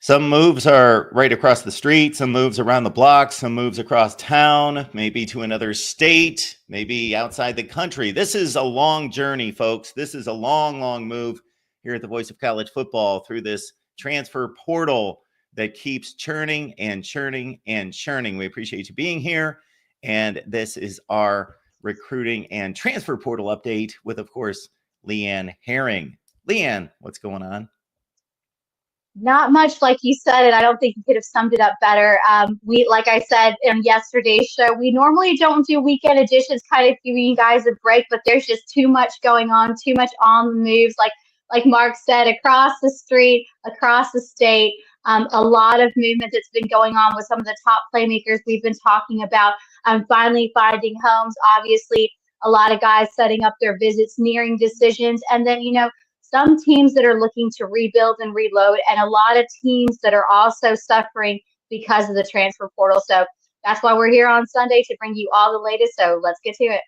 Some moves are right across the street, some moves around the block, some moves across town, maybe to another state, maybe outside the country. This is a long journey, folks. This is a long, long move here at the Voice of College Football through this transfer portal that keeps churning and churning and churning. We appreciate you being here. And this is our recruiting and transfer portal update with, of course, Leanne Herring. Leanne, what's going on? Not much, like you said, and I don't think you could have summed it up better. Like I said in yesterday's show, we normally don't do weekend editions, kind of giving you guys a break, but there's just too much going on, too much on the moves. Like Mark said, across the street, across the state, a lot of movement that's been going on with some of the top playmakers we've been talking about. Finally finding homes. Obviously, a lot of guys setting up their visits, nearing decisions, and then some teams that are looking to rebuild and reload, and a lot of teams that are also suffering because of the transfer portal. So that's why we're here on Sunday to bring you all the latest. So let's get to it.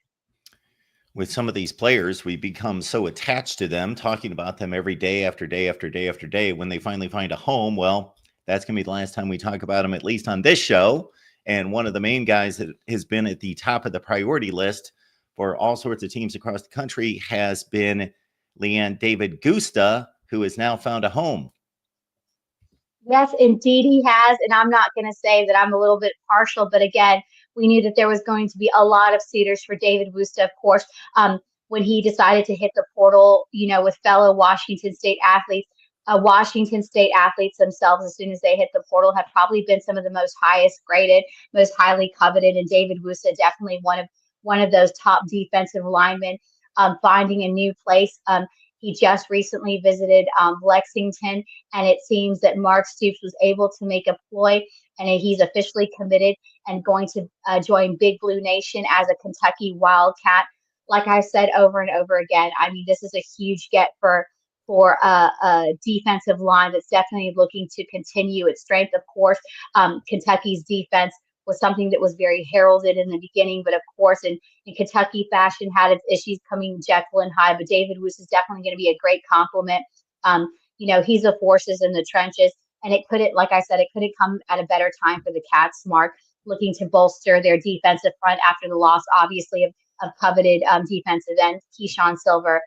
With some of these players, we become so attached to them, talking about them every day after day after day after day. When they finally find a home, well, that's going to be the last time we talk about them, at least on this show. And one of the main guys that has been at the top of the priority list for all sorts of teams across the country has been Leanne David Gusta, who has now found a home. Yes, indeed he has. And I'm not going to say that I'm a little bit partial, but again, we knew that there was going to be a lot of suitors for David Gusta, of course, when he decided to hit the portal, with fellow Washington State athletes. Washington State athletes themselves, as soon as they hit the portal, have probably been some of the most highest graded, most highly coveted, and David Gusta definitely one of those top defensive linemen. Finding a new place. He just recently visited Lexington, and it seems that Mark Stoops was able to make a ploy, and he's officially committed and going to join Big Blue Nation as a Kentucky Wildcat. Like I said over and over again, I mean, this is a huge get for a defensive line that's definitely looking to continue its strength. Of course, Kentucky's defense was something that was very heralded in the beginning, but of course, in Kentucky fashion, had its issues coming Jekyll and Hyde. But David Woos is definitely going to be a great compliment. He's a forces in the trenches, and it couldn't, like I said, it couldn't come at a better time for the Cats. Mark looking to bolster their defensive front after the loss, obviously, of coveted defensive end Keyshawn Silver.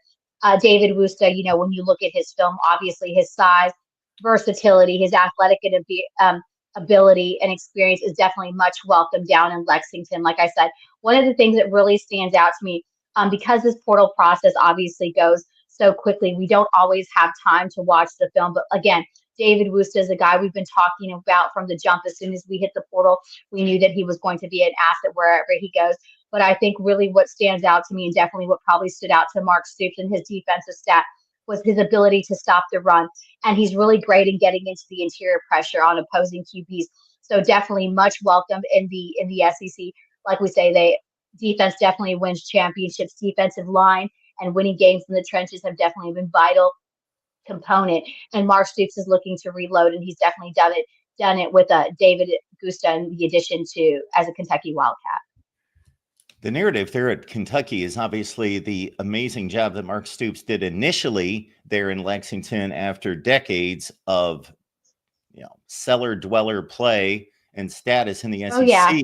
David Wusta, when you look at his film, obviously his size, versatility, his athletic ability and experience is definitely much welcome down in Lexington. Like I said, one of the things that really stands out to me, because this portal process obviously goes so quickly, we don't always have time to watch the film. But again, David Wusta is a guy we've been talking about from the jump. As soon as we hit the portal, we knew that he was going to be an asset wherever he goes. But I think really what stands out to me, and definitely what probably stood out to Mark Stoops and his defensive staff, was his ability to stop the run. And he's really great in getting into the interior pressure on opposing QBs. So definitely much welcome in the SEC. Like we say, defense definitely wins championships. Defensive line and winning games in the trenches have definitely been vital component. And Mark Stoops is looking to reload, and he's definitely done it with David Gusta and the addition to as a Kentucky Wildcat. The narrative there at Kentucky is obviously the amazing job that Mark Stoops did initially there in Lexington after decades of, cellar dweller play and status in the SEC. Yeah.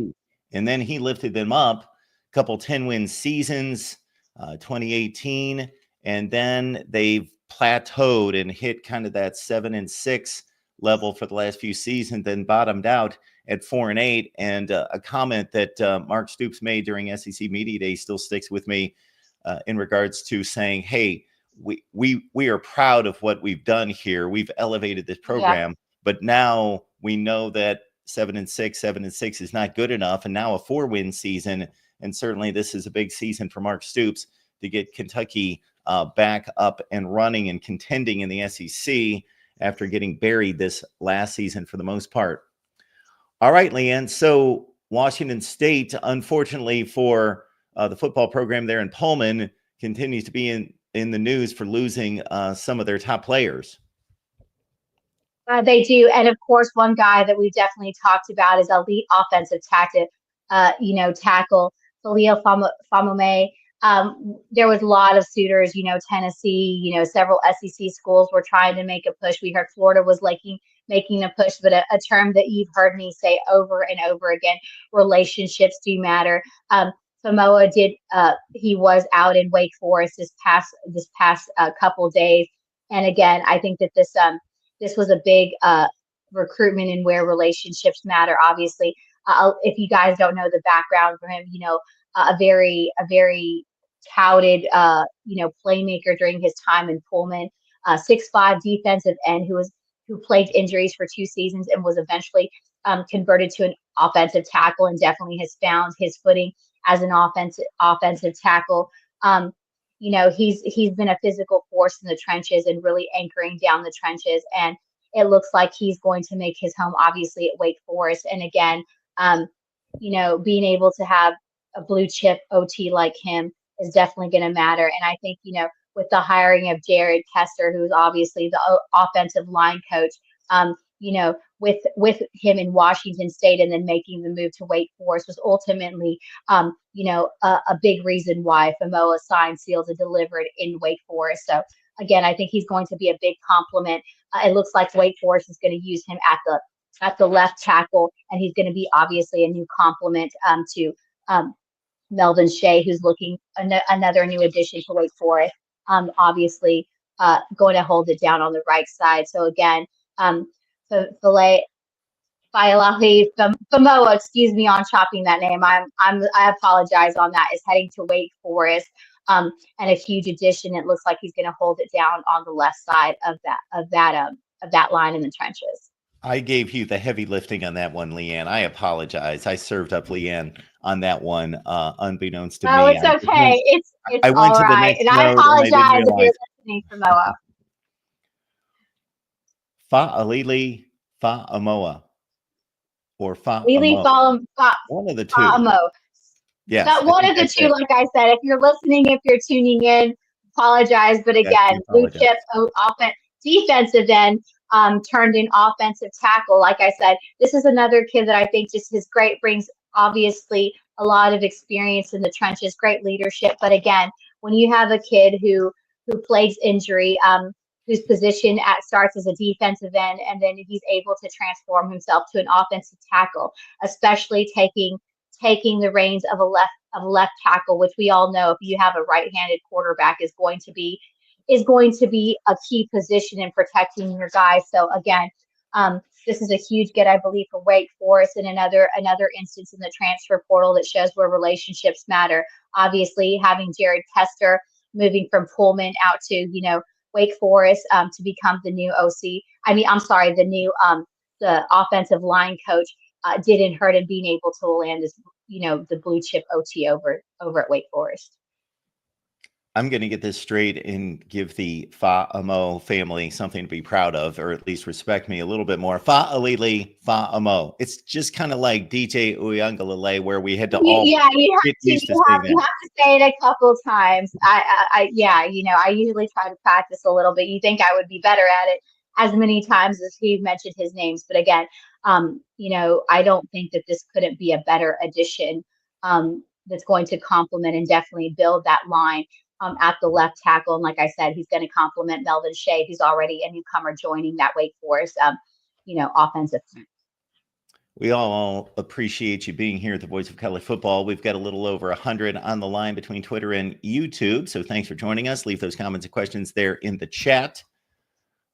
And then he lifted them up, a couple 10-win seasons, 2018, and then they've plateaued and hit kind of that 7-6 level for the last few seasons, then bottomed out at 4-8. And a comment that Mark Stoops made during SEC Media Day still sticks with me in regards to saying, hey, we are proud of what we've done here. We've elevated this program, but now we know that 7-6 is not good enough. And now a 4-win season. And certainly this is a big season for Mark Stoops to get Kentucky back up and running and contending in the SEC after getting buried this last season for the most part. All right, Leanne. So Washington State, unfortunately for the football program there in Pullman, continues to be in the news for losing some of their top players. They do. And of course, one guy that we definitely talked about is elite offensive tackle Khalil Famome. There was a lot of suitors, Tennessee, several SEC schools were trying to make a push. We heard Florida was making a push, but a term that you've heard me say over and over again: relationships do matter. Samoa did. He was out in Wake Forest this past couple days, and again, I think that this was a big recruitment and where relationships matter. Obviously, if you guys don't know the background for him, a very touted playmaker during his time in Pullman, 6'5" defensive end who plagued injuries for 2 seasons and was eventually converted to an offensive tackle and definitely has found his footing as an offensive tackle. He's been a physical force in the trenches and really anchoring down the trenches. And it looks like he's going to make his home, obviously, at Wake Forest. And again, being able to have a blue chip OT like him is definitely going to matter. And I think, with the hiring of Jared Kester, who's obviously the offensive line coach, with him in Washington State and then making the move to Wake Forest was ultimately, a big reason why Famoa signed, sealed, and delivered in Wake Forest. So again, I think he's going to be a big compliment. It looks like Wake Forest is going to use him at the left tackle, and he's going to be obviously a new complement to Melvin Shea, who's looking another new addition to Wake Forest. Obviously, going to hold it down on the right side. So again, Faialahi Famoa, excuse me on chopping that name. I apologize on that. Is heading to Wake Forest, and a huge addition. It looks like he's going to hold it down on the left side of that line in the trenches. I gave you the heavy lifting on that one, Leanne. I apologize. I served up Leanne on that one, unbeknownst to me. Oh, it's okay. It's I went all to the right. next And I note and I didn't apologize if you're realize. listening, Samoa. Fa'alili Fa'amoa or Lily Fa'amo. One of the two. Fa'amo. Yes. That one of the two, like I said, if you're listening, if you're tuning in, apologize. But again, blue chip defensive end turned in offensive tackle. Like I said, this is another kid that I think just is great, brings obviously a lot of experience in the trenches, great leadership. But again, when you have a kid who plays injury, whose position starts as a defensive end, and then he's able to transform himself to an offensive tackle, especially taking the reins of a left tackle, which we all know if you have a right-handed quarterback is going to be a key position in protecting your guys. So again, this is a huge get, I believe, for Wake Forest, and another instance in the transfer portal that shows where relationships matter. Obviously, having Jared Kester moving from Pullman out to Wake Forest to become the new OC. The offensive line coach didn't hurt in being able to land this, the blue chip OT over at Wake Forest. I'm going to get this straight and give the Fa'amo family something to be proud of, or at least respect me a little bit more. Fa'alili Fa'amo. It's just kind of like DJ Uyangalele, where we had to all you have to say it a couple times. I usually try to practice a little bit. You think I would be better at it as many times as he mentioned his names, but again, I don't think that this couldn't be a better addition that's going to complement and definitely build that line at the left tackle. And like I said, he's going to complement Melvin Shea, who's already a newcomer joining that Wake Forest, offensive. We all appreciate you being here at the Voice of College Football. We've got a little over 100 on the line between Twitter and YouTube. So thanks for joining us. Leave those comments and questions there in the chat,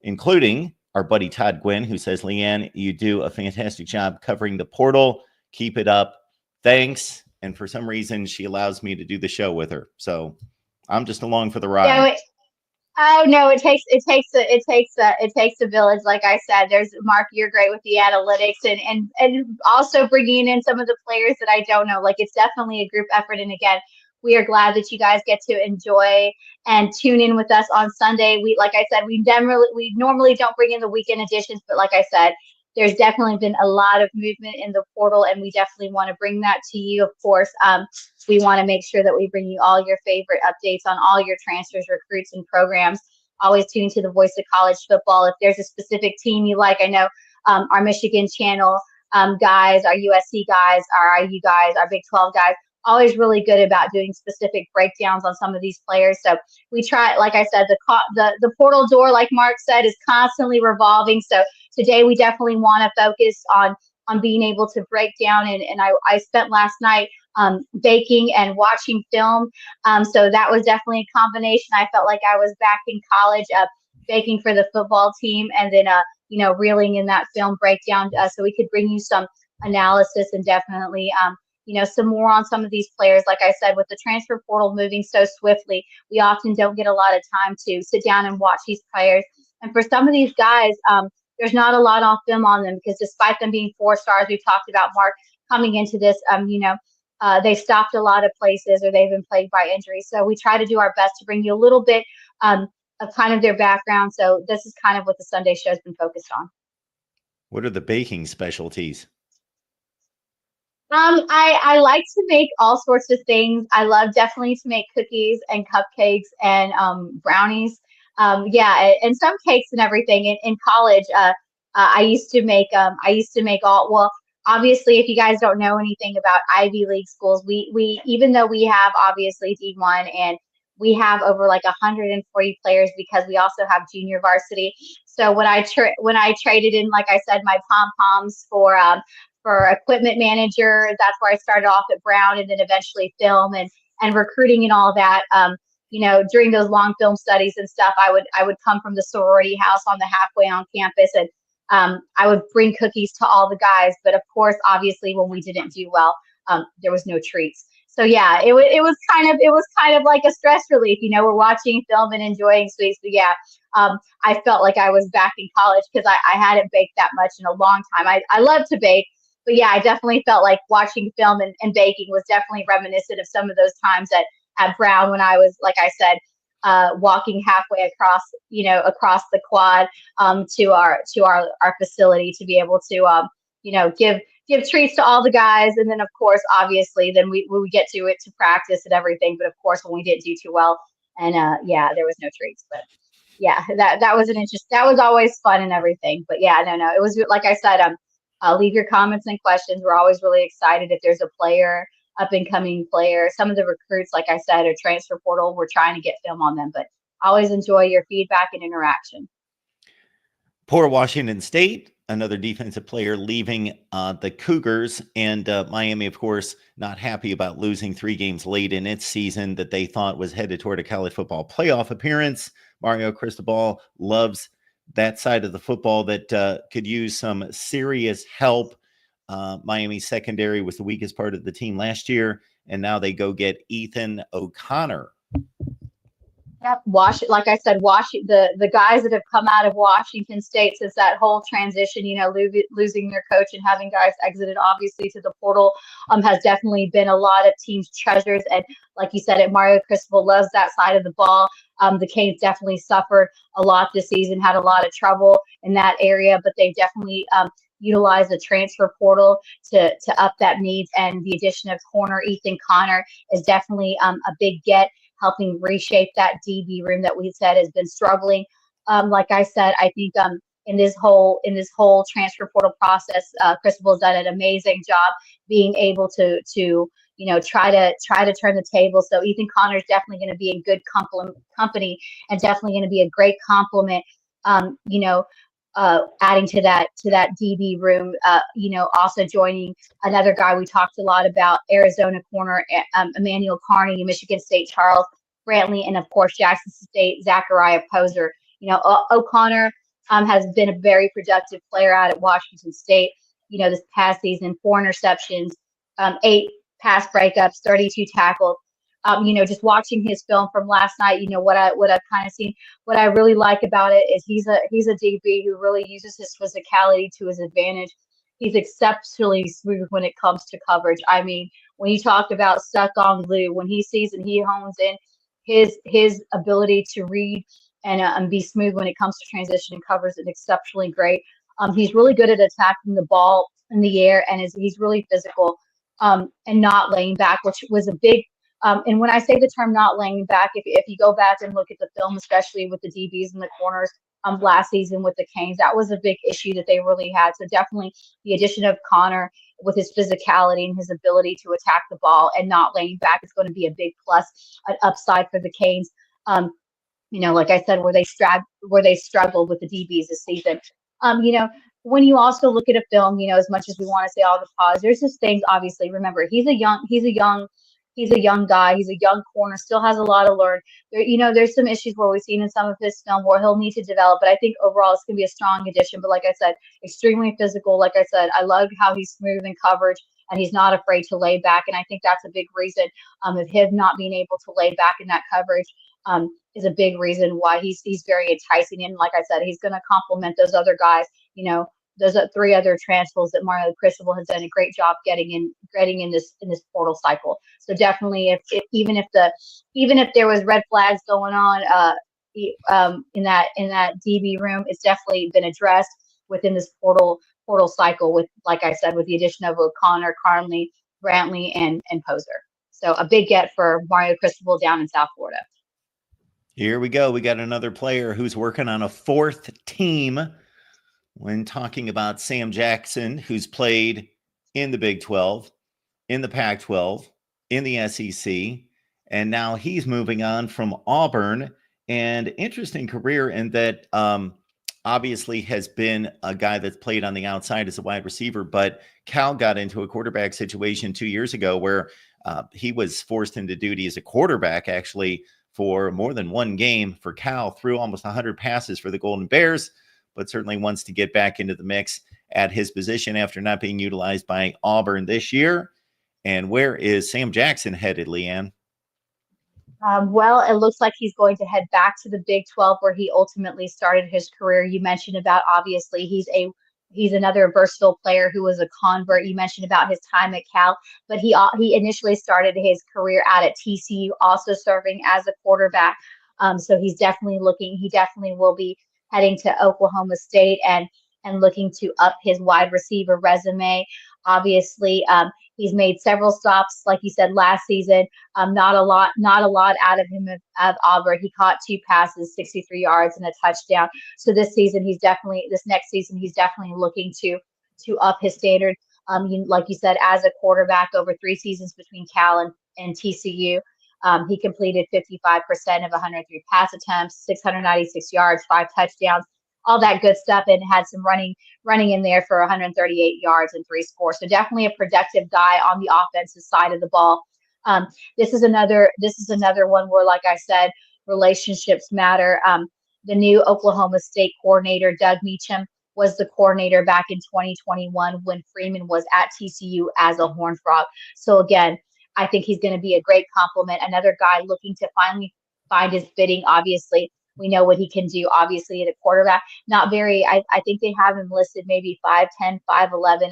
including our buddy Todd Gwynn, who says, Leanne, you do a fantastic job covering the portal. Keep it up. Thanks. And for some reason, she allows me to do the show with her. So I'm just along for the ride. It takes a village. Like I said, there's Mark, you're great with the analytics and also bringing in some of the players that I don't know. Like, it's definitely a group effort. And again, we are glad that you guys get to enjoy and tune in with us on Sunday. Like I said, we normally don't bring in the weekend editions, but like I said, there's definitely been a lot of movement in the portal, and we definitely want to bring that to you. Of course, we want to make sure that we bring you all your favorite updates on all your transfers, recruits, and programs. Always tune to the Voice of College Football. If there's a specific team you like, I know our Michigan channel guys, our USC guys, our IU guys, our Big 12 guys, always really good about doing specific breakdowns on some of these players. So we try, like I said, the portal door, like Mark said, is constantly revolving. So today we definitely want to focus on being able to break down. And I spent last night baking and watching film. So that was definitely a combination. I felt like I was back in college, baking for the football team, and then reeling in that film breakdown, so we could bring you some analysis and definitely some more on some of these players. Like I said, with the transfer portal moving so swiftly, we often don't get a lot of time to sit down and watch these players. And for some of these guys, there's not a lot on film on them, because despite them being 4 stars, we've talked about, Mark, coming into this, they've stopped a lot of places, or they've been plagued by injuries. So we try to do our best to bring you a little bit of kind of their background. So this is kind of what the Sunday show has been focused on. What are the baking specialties? I like to make all sorts of things. I love definitely to make cookies and cupcakes and brownies. And some cakes and everything. In college, I used to make all, well, obviously, if you guys don't know anything about Ivy League schools, we even though we have obviously D1 and we have over like 140 players, because we also have junior varsity. So when I traded in, like I said, my pom poms for equipment manager, that's where I started off at Brown, and then eventually film and recruiting and all that. During those long film studies and stuff, I would come from the sorority house on the halfway on campus, and I would bring cookies to all the guys. But of course, obviously, when we didn't do well, there was no treats. So yeah, it was kind of like a stress relief. We're watching film and enjoying sweets. But yeah, I felt like I was back in college, because I hadn't baked that much in a long time. I love to bake, but yeah, I definitely felt like watching film and baking was definitely reminiscent of some of those times at Brown, when I was, like I said, walking halfway across the quad to our facility to be able to give treats to all the guys. And then of course, obviously, then we get to it to practice and everything. But of course, when we didn't do too well, and there was no treats. But yeah, that was that was always fun and everything. But yeah, no, it was, like I said, leave your comments and questions. We're always really excited if there's a player, up and coming player. Some of the recruits, like I said, are transfer portal. We're trying to get film on them, but always enjoy your feedback and interaction. Poor Washington State, another defensive player leaving the Cougars, and Miami, of course, not happy about losing 3 games late in its season that they thought was headed toward a college football playoff appearance. Mario Cristobal loves that side of the football that could use some serious help. Miami secondary was the weakest part of the team last year, and now they go get Ethan O'Connor. Yep, like I said, the guys that have come out of Washington State since that whole transition, losing their coach and having guys exited obviously to the portal, has definitely been a lot of teams' treasures. And like you said, Mario Cristobal loves that side of the ball. The Canes definitely suffered a lot this season, had a lot of trouble in that area, but they definitely utilize the transfer portal to up that needs. And the addition of corner Ethan Connor is definitely a big get, helping reshape that DB room that we said has been struggling. Like I said, I think in this whole transfer portal process, Cristobal's done an amazing job being able to try to turn the table. So Ethan Connor is definitely going to be in good company, and definitely going to be a great compliment. Adding to that DB room, also joining another guy we talked a lot about, Arizona corner Emmanuel Carney, Michigan State Charles Brantley, and of course Jackson State Zachariah Poser. O'Connor has been a very productive player out at Washington State. This past season, 4 interceptions, 8 pass breakups, 32 tackles. Just watching his film from last night, what I've kind of seen, what I really like about it is he's a DB who really uses his physicality to his advantage. He's exceptionally smooth when it comes to coverage. I mean, when you talk about stuck on glue, when he sees and he hones in his ability to read and be smooth when it comes to transition and covers it exceptionally great. He's really good at attacking the ball in the air, and he's really physical and not laying back, which was a big. And when I say the term not laying back, if you go back and look at the film, especially with the DBs and the corners last season with the Canes, that was a big issue that they really had. So definitely the addition of Connor with his physicality and his ability to attack the ball and not laying back is going to be a big plus, an upside for the Canes. Like I said, where they struggled with the DBs this season. When you also look at a film, as much as we want to say all the positives, there's just things. Obviously, remember he's a young guy. He's a young corner. Still has a lot to learn. There's some issues where we've seen in some of his film where he'll need to develop. But I think overall it's going to be a strong addition. But like I said, extremely physical. Like I said, I love how he's smooth in coverage and he's not afraid to lay back. And I think that's a big reason of him not being able to lay back in that coverage. Is a big reason why he's very enticing. And like I said, he's going to complement those other guys. Those are 3 other transfers that Mario Cristobal has done a great job getting in this portal cycle. So definitely, even if there was red flags going on in that DB room, it's definitely been addressed within this portal cycle with, like I said, with the addition of O'Connor, Carnley, Brantley, and Poser. So a big get for Mario Cristobal down in South Florida. Here we go. We got another player who's working on a 4th team. When talking about Sam Jackson, who's played in the Big 12, in the Pac-12, in the SEC, and now he's moving on from Auburn. And interesting career in that obviously has been a guy that's played on the outside as a wide receiver, but Cal got into a quarterback situation 2 years ago where he was forced into duty as a quarterback actually for more than one game for Cal, threw almost 100 passes for the Golden Bears, but certainly wants to get back into the mix at his position after not being utilized by Auburn this year. And where is Sam Jackson headed, Leanne? Well, it looks like he's going to head back to the Big 12 where he ultimately started his career. You mentioned about, obviously, he's another versatile player who was a convert. You mentioned about his time at Cal, but he initially started his career out at TCU, also serving as a quarterback. So he definitely will be heading to Oklahoma State and looking to up his wide receiver resume. Obviously, he's made several stops, like you said, last season. Not a lot out of him at Auburn. He caught 2 passes, 63 yards, and a touchdown. So this next season, he's definitely looking to up his standard. Like you said, as a quarterback over 3 seasons between Cal and TCU. He completed 55% of 103 pass attempts, 696 yards, 5 touchdowns, all that good stuff, and had some running in there for 138 yards and 3 scores. So definitely a productive guy on the offensive side of the ball. This is another one where, like I said, relationships matter. The new Oklahoma State coordinator, Doug Meacham, was the coordinator back in 2021 when Freeman was at TCU as a Horned Frog. So again, I think he's going to be a great compliment. Another guy looking to finally find his fitting. Obviously, we know what he can do, obviously, at a quarterback. Not very, I think they have him listed maybe 5'10", 5'11".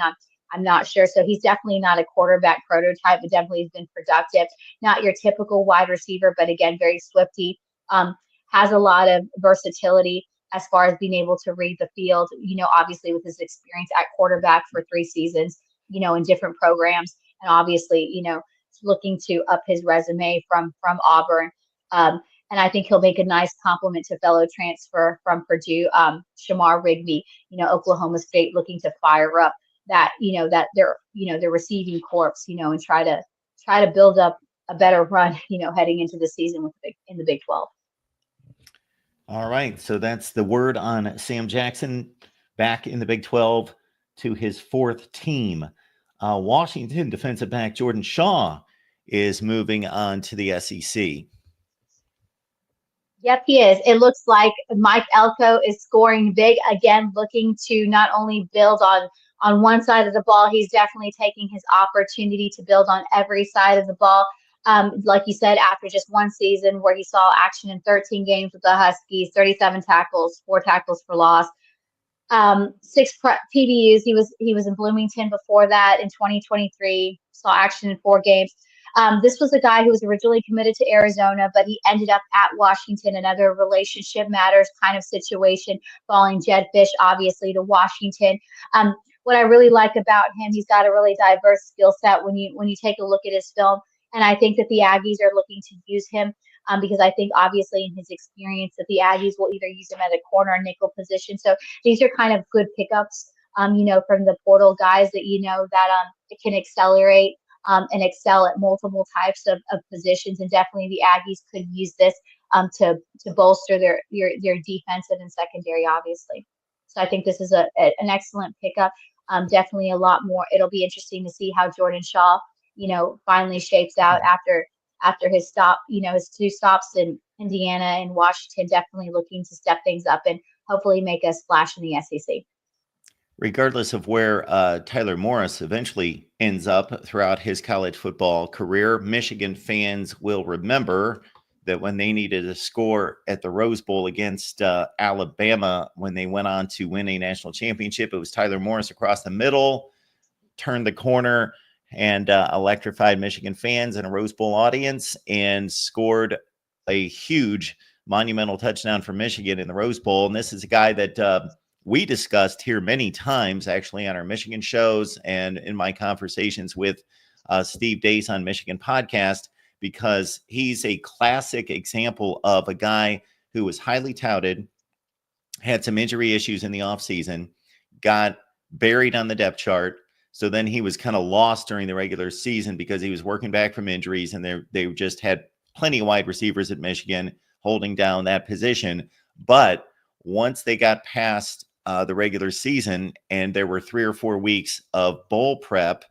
I'm not sure. So he's definitely not a quarterback prototype, but definitely has been productive. Not your typical wide receiver, but again, very swifty. Has a lot of versatility as far as being able to read the field, obviously with his experience at quarterback for 3 seasons, in different programs. And obviously, looking to up his resume from Auburn. And I think he'll make a nice compliment to fellow transfer from Purdue, Shamar Rigby, Oklahoma State, looking to fire up that their receiving corps, and try to build up a better run, heading into the season in the Big 12. All right. So that's the word on Sam Jackson back in the Big 12 to his 4th team. Washington defensive back Jordan Shaw is moving on to the SEC. Yep, he is. It looks like Mike Elko is scoring big again, looking to not only build on one side of the ball, he's definitely taking his opportunity to build on every side of the ball. Like you said, after just 1 season where he saw action in 13 games with the Huskies, 37 tackles, 4 tackles for loss, 6 PBUs. He was in Bloomington before that in 2023, saw action in 4 games. This was a guy who was originally committed to Arizona, but he ended up at Washington, another relationship matters kind of situation, following Jed Fish, obviously, to Washington. What I really like about him, he's got a really diverse skill set when you take a look at his film. And I think that the Aggies are looking to use him because I think, obviously, in his experience, that the Aggies will either use him at a corner or nickel position. So these are kind of good pickups from the portal guys that that it can accelerate and excel at multiple types of positions. And definitely the Aggies could use this to bolster their defensive and secondary, obviously. So I think this is an excellent pickup. Definitely a lot more. It'll be interesting to see how Jordan Shaw, finally shapes out after his stop, his two stops in Indiana and Washington. Definitely looking to step things up and hopefully make a splash in the SEC. Regardless of where Tyler Morris eventually ends up throughout his college football career, Michigan fans will remember that when they needed a score at the Rose Bowl against Alabama when they went on to win a national championship, it was Tyler Morris across the middle, turned the corner, and electrified Michigan fans and a Rose Bowl audience and scored a huge monumental touchdown for Michigan in the Rose Bowl. And this is a guy that we discussed here many times, actually, on our Michigan shows and in my conversations with Steve Dace on Michigan podcast, because he's a classic example of a guy who was highly touted, had some injury issues in the offseason, got buried on the depth chart. So then he was kind of lost during the regular season because he was working back from injuries, and they just had plenty of wide receivers at Michigan holding down that position. But once they got past the regular season and there were 3 or 4 weeks of bowl prep,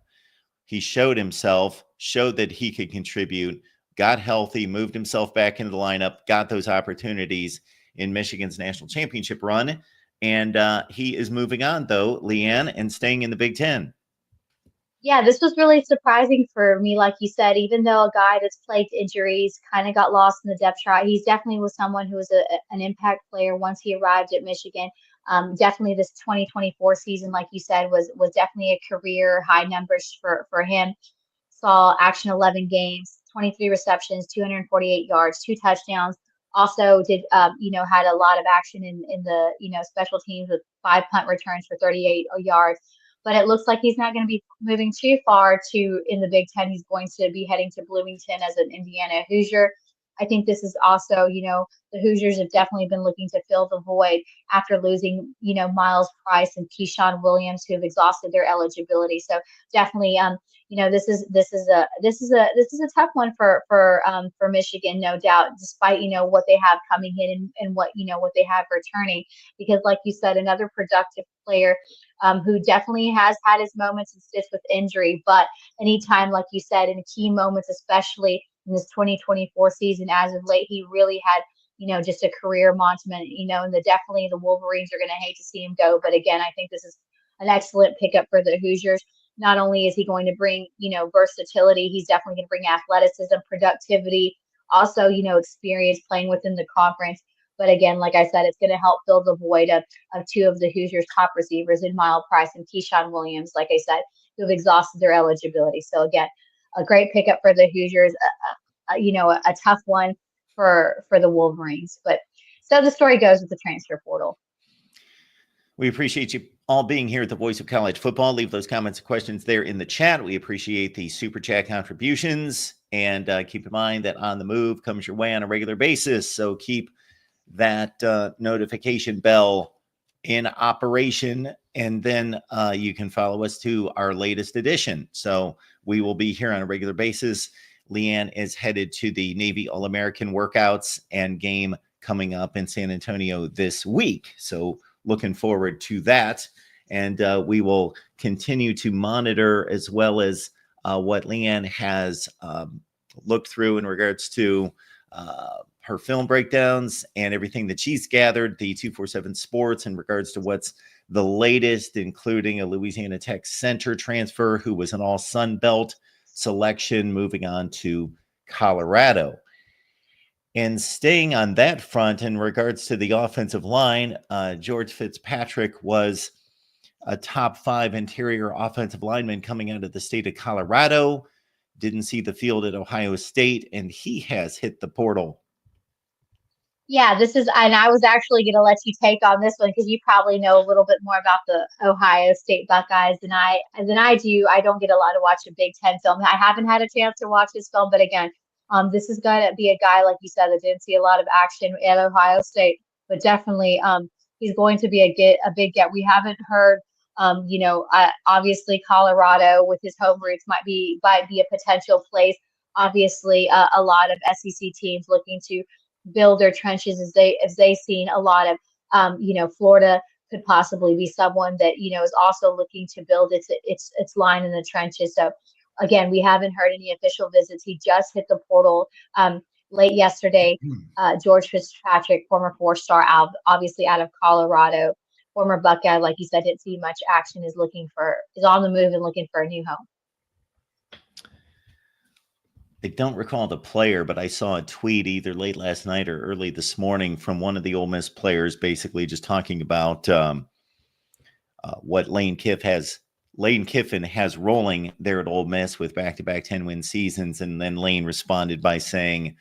he showed himself, showed that he could contribute, got healthy, moved himself back into the lineup, got those opportunities in Michigan's national championship run. And he is moving on, though, Leanne, and staying in the Big Ten. Yeah, this was really surprising for me. Like you said, even though a guy that's plagued injuries kind of got lost in the depth chart, he's definitely was someone who was an impact player once he arrived at Michigan. Definitely this 2024 season, like you said, was definitely a career high numbers for him. Saw action 11 games, 23 receptions, 248 yards, 2 touchdowns. Also did, had a lot of action in the, special teams with 5 punt returns for 38 yards. But it looks like he's not going to be moving too far in the Big Ten. He's going to be heading to Bloomington as an Indiana Hoosier. I think this is also, the Hoosiers have definitely been looking to fill the void after losing, Miles Price and Keyshawn Williams, who have exhausted their eligibility. So definitely, this is a tough one for Michigan, no doubt, despite what they have coming in and what they have returning, because like you said, another productive player who definitely has had his moments and sits with injury, but anytime, like you said, in key moments, especially in this 2024 season, as of late, he really had just a career monument, and definitely the Wolverines are going to hate to see him go. But again, I think this is an excellent pickup for the Hoosiers. Not only is he going to bring, versatility, he's definitely going to bring athleticism, productivity, also, experience playing within the conference. But again, like I said, it's going to help fill the void of 2 of the Hoosiers' top receivers in Miles Price and Keyshawn Williams, like I said, who have exhausted their eligibility. So again, a great pickup for the Hoosiers, a tough one for the Wolverines. But so the story goes with the transfer portal. We appreciate you all being here at the Voice of College Football. Leave those comments and questions there in the chat. We appreciate the Super Chat contributions. And keep in mind that On the Move comes your way on a regular basis. So keep that notification bell in operation. And then you can follow us to our latest edition. So we will be here on a regular basis. Leanne is headed to the Navy All-American workouts and game coming up in San Antonio this week. So looking forward to that. And we will continue to monitor as well as what Leanne has looked through in regards to her film breakdowns and everything that she's gathered, the 247 Sports, in regards to what's the latest, including a Louisiana Tech center transfer who was an all Sun Belt selection moving on to Colorado. And staying on that front in regards to the offensive line, George Fitzpatrick was a top 5 interior offensive lineman coming out of the state of Colorado. Didn't see the field at Ohio State, and he has hit the portal. Yeah, and I was actually going to let you take on this one because you probably know a little bit more about the Ohio State Buckeyes than I do. I don't get a lot to watch a Big Ten film. I haven't had a chance to watch this film, but again, this is going to be a guy, like you said, that didn't see a lot of action at Ohio State, but definitely he's going to be a big get. We haven't heard Obviously Colorado with his home roots might be a potential place. Obviously, a lot of SEC teams looking to build their trenches as they've seen a lot of, Florida could possibly be someone that is also looking to build its line in the trenches. So again, we haven't heard any official visits. He just hit the portal late yesterday. George Fitzpatrick, former four-star, obviously out of Colorado, former Buckeye, like you said, didn't see much action. Is on the move and looking for a new home. I don't recall the player, but I saw a tweet either late last night or early this morning from one of the Ole Miss players, basically just talking about what Lane Kiffin has rolling there at Ole Miss with back-to-back 10-win seasons, and then Lane responded by saying,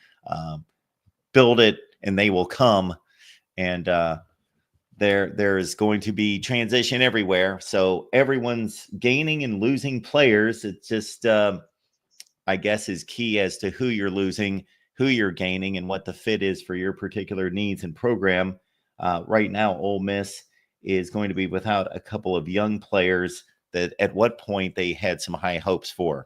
"Build it, and they will come." And there is going to be transition everywhere, so everyone's gaining and losing players. It's just I guess is key as to who you're losing, who you're gaining, and what the fit is for your particular needs and program. Right now, Ole Miss is going to be without a couple of young players that at what point they had some high hopes for.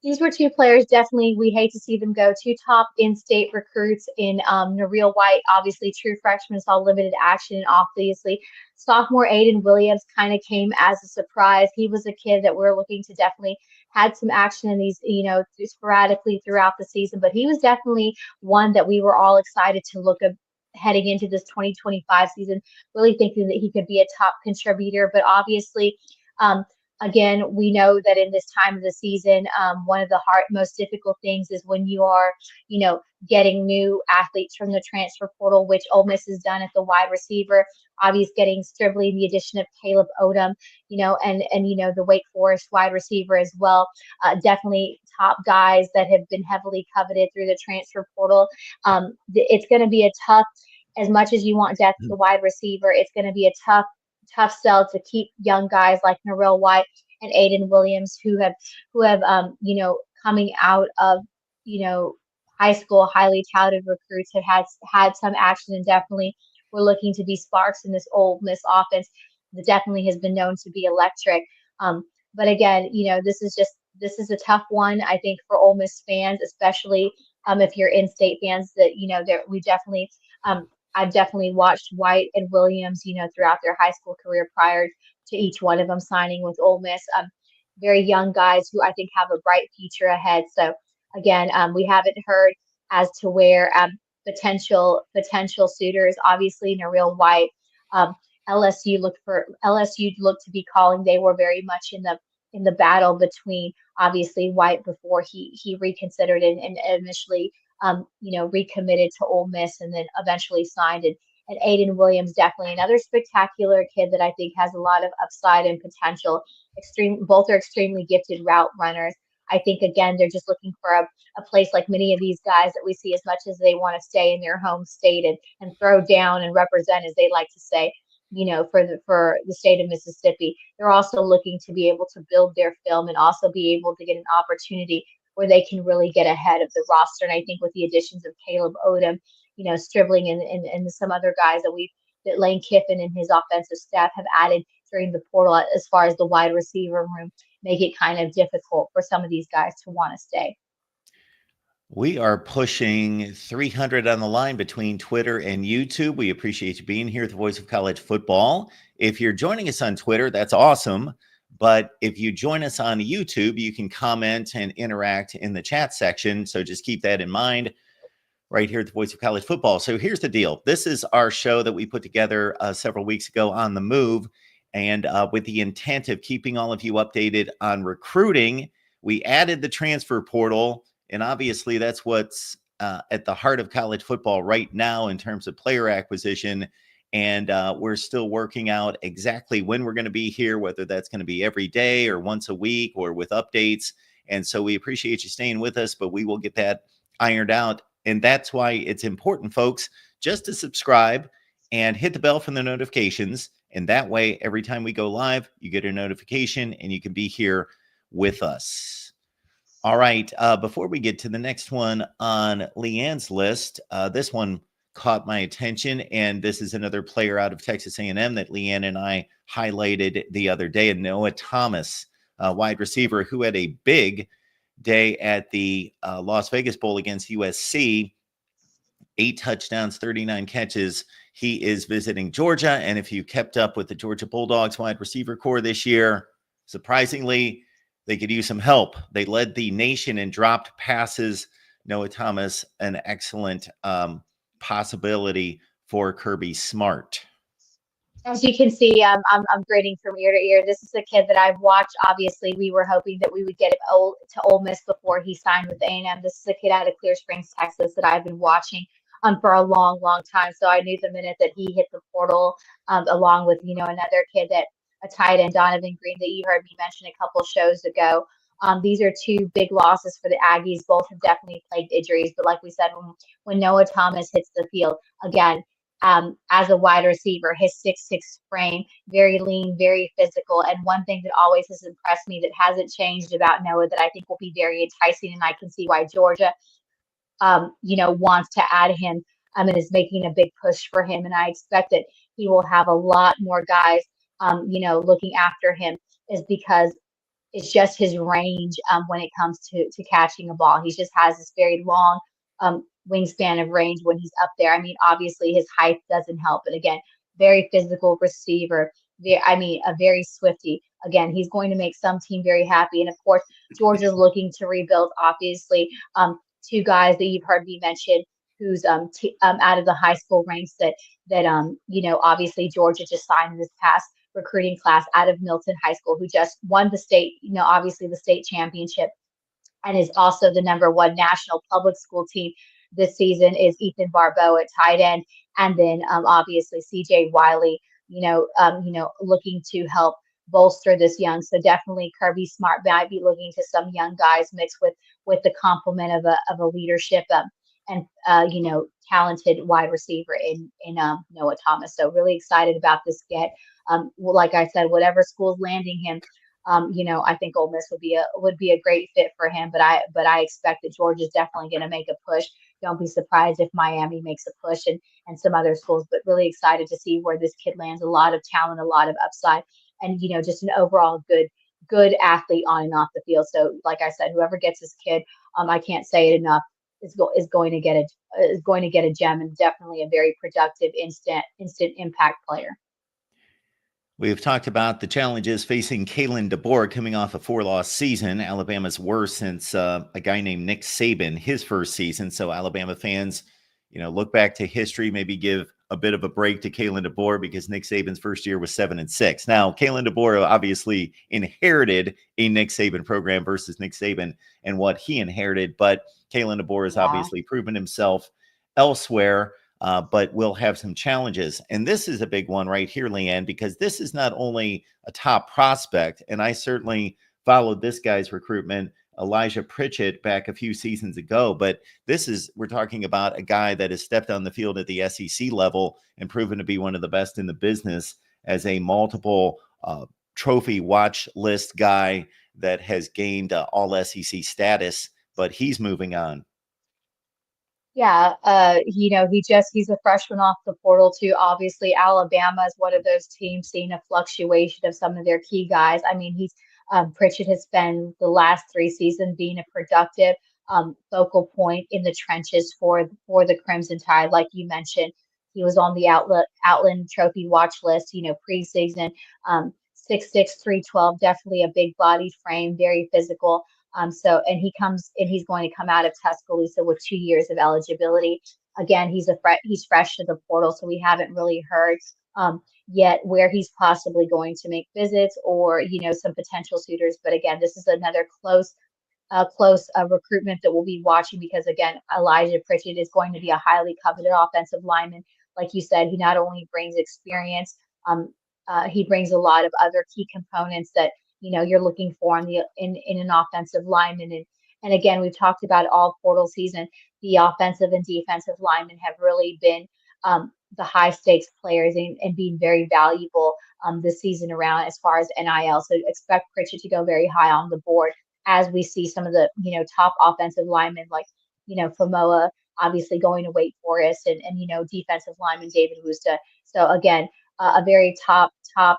These were two players, definitely, we hate to see them go. Two top in-state recruits in Nareel White, obviously true freshman, saw limited action, and obviously sophomore Aiden Williams kind of came as a surprise. He was a kid that we're looking to definitely had some action in these, sporadically throughout the season, but he was definitely one that we were all excited to look at heading into this 2025 season, really thinking that he could be a top contributor, but obviously, again, we know that in this time of the season, one of the most difficult things is when you are, getting new athletes from the transfer portal, which Ole Miss has done at the wide receiver. Obviously, getting Stribley, the addition of Caleb Odom, and the Wake Forest wide receiver as well. Definitely top guys that have been heavily coveted through the transfer portal. It's going to be a tough, as much as you want depth at the wide receiver, it's going to be a tough sell to keep young guys like Nareel White and Aiden Williams who have coming out of high school, highly touted recruits, have had some action, and definitely we're looking to be sparks in this Ole Miss offense that definitely has been known to be electric. But again, this is a tough one, I think, for Ole Miss fans, especially if you're in-state fans. That we definitely I've definitely watched White and Williams, throughout their high school career prior to each one of them signing with Ole Miss. Very young guys who I think have a bright future ahead. So again, we haven't heard as to where potential suitors. Obviously, Nareel White, LSU looked to be calling. They were very much in the battle between obviously White before he reconsidered and initially recommitted to Ole Miss and then eventually signed. And Aiden Williams, definitely another spectacular kid that I think has a lot of upside and potential. Both are extremely gifted route runners. I think, again, they're just looking for a place like many of these guys that we see, as much as they want to stay in their home state and throw down and represent, as they like to say, for the state of Mississippi. They're also looking to be able to build their film and also be able to get an opportunity where they can really get ahead of the roster. And I think with the additions of Caleb Odom, Stribling and some other guys that Lane Kiffin and his offensive staff have added during the portal as far as the wide receiver room, make it kind of difficult for some of these guys to want to stay. We are pushing 300 on the line between Twitter and YouTube. We appreciate you being here at the Voice of College Football. If you're joining us on Twitter, that's awesome. But if you join us on YouTube, you can comment and interact in the chat section. So just keep that in mind right here at the Voice of College Football. So here's the deal. This is our show that we put together several weeks ago on the move. And with the intent of keeping all of you updated on recruiting, we added the transfer portal. And obviously that's what's at the heart of college football right now in terms of player acquisition. And we're still working out exactly when we're going to be here, whether that's going to be every day or once a week or with updates. And so we appreciate you staying with us, but we will get that ironed out. And that's why it's important, folks, just to subscribe and hit the bell for the notifications. And that way, every time we go live, you get a notification and you can be here with us. All right. Before we get to the next one on Leanne's list, this one caught my attention, and this is another player out of Texas A&M that Leanne and I highlighted the other day, and Noah Thomas, wide receiver, who had a big day at the Las Vegas Bowl against USC. 8 touchdowns, 39 catches. He is visiting Georgia, and if you kept up with the Georgia Bulldogs wide receiver core this year, surprisingly, they could use some help. They led the nation in dropped passes. Noah Thomas, an excellent possibility for Kirby Smart. As you can see, I'm grinning from ear to ear. This is a kid that I've watched. Obviously, we were hoping that we would get him to Ole Miss before he signed with A&M. This is a kid out of Clear Springs, Texas, that I've been watching for a long, long time. So I knew the minute that he hit the portal, along with another kid, that a tight end, Donovan Green, that you heard me mention a couple shows ago. These are two big losses for the Aggies. Both have definitely plagued injuries, but like we said, when Noah Thomas hits the field again, as a wide receiver, his 6'6" frame, very lean, very physical. And one thing that always has impressed me that hasn't changed about Noah, that I think will be very enticing, and I can see why Georgia, wants to add him, and is making a big push for him. And I expect that he will have a lot more guys, looking after him, is because it's just his range when it comes to catching a ball. He just has this very long wingspan of range when he's up there. I mean, obviously his height doesn't help, but again, very physical receiver. A very swifty. Again, he's going to make some team very happy. And of course, Georgia's looking to rebuild. Obviously, two guys that you've heard me mention, who's out of the high school ranks that obviously Georgia just signed in this past recruiting class out of Milton High School, who just won the state, obviously the state championship, and is also the #1 national public school team this season, is Ethan Barbeau at tight end. And then obviously CJ Wiley, looking to help bolster this young. So definitely Kirby Smart might be looking to some young guys mixed with the complement of a leadership and talented wide receiver in Noah Thomas. So really excited about this get. Like I said, whatever school's landing him, I think Ole Miss would be a great fit for him. But I expect that Georgia's definitely going to make a push. Don't be surprised if Miami makes a push, and some other schools. But really excited to see where this kid lands. A lot of talent, a lot of upside, and just an overall good athlete on and off the field. So like I said, whoever gets this kid, I can't say it enough, is going to get a gem, and definitely a very productive instant impact player. We've talked about the challenges facing Kalen DeBoer coming off a 4-loss season, Alabama's worst since a guy named Nick Saban, his first season. So Alabama fans, look back to history, maybe give a bit of a break to Kalen DeBoer, because Nick Saban's first year was 7-6. Now, Kalen DeBoer obviously inherited a Nick Saban program versus Nick Saban and what he inherited, but Kalen DeBoer has obviously proven himself elsewhere. But we'll have some challenges. And this is a big one right here, Leanne, because this is not only a top prospect, and I certainly followed this guy's recruitment, Elijah Pritchett, back a few seasons ago, but we're talking about a guy that has stepped on the field at the SEC level and proven to be one of the best in the business as a multiple trophy watch list guy that has gained all SEC status, but he's moving on. Yeah, he's a freshman off the portal too. Obviously, Alabama is one of those teams seeing a fluctuation of some of their key guys. I mean, Pritchett has spent the last 3 seasons being a productive focal point in the trenches for the Crimson Tide. Like you mentioned, he was on the Outland Trophy watch list, preseason. 6'6", 312, definitely a big body frame, very physical. And he's going to come out of Tuscaloosa with 2 years of eligibility. Again, he's fresh to the portal, so we haven't really heard yet where he's possibly going to make visits, or some potential suitors. But again, this is another close recruitment that we'll be watching, because again, Elijah Pritchett is going to be a highly coveted offensive lineman. Like you said, he not only brings experience, he brings a lot of other key components that you're looking for in an offensive lineman. And again, we've talked about all portal season. The offensive and defensive linemen have really been the high stakes players and being very valuable this season around as far as NIL. So expect Pritchett to go very high on the board, as we see some of the top offensive linemen like Famoa obviously going to Wake Forest, and defensive lineman David Gusta. So again, a very top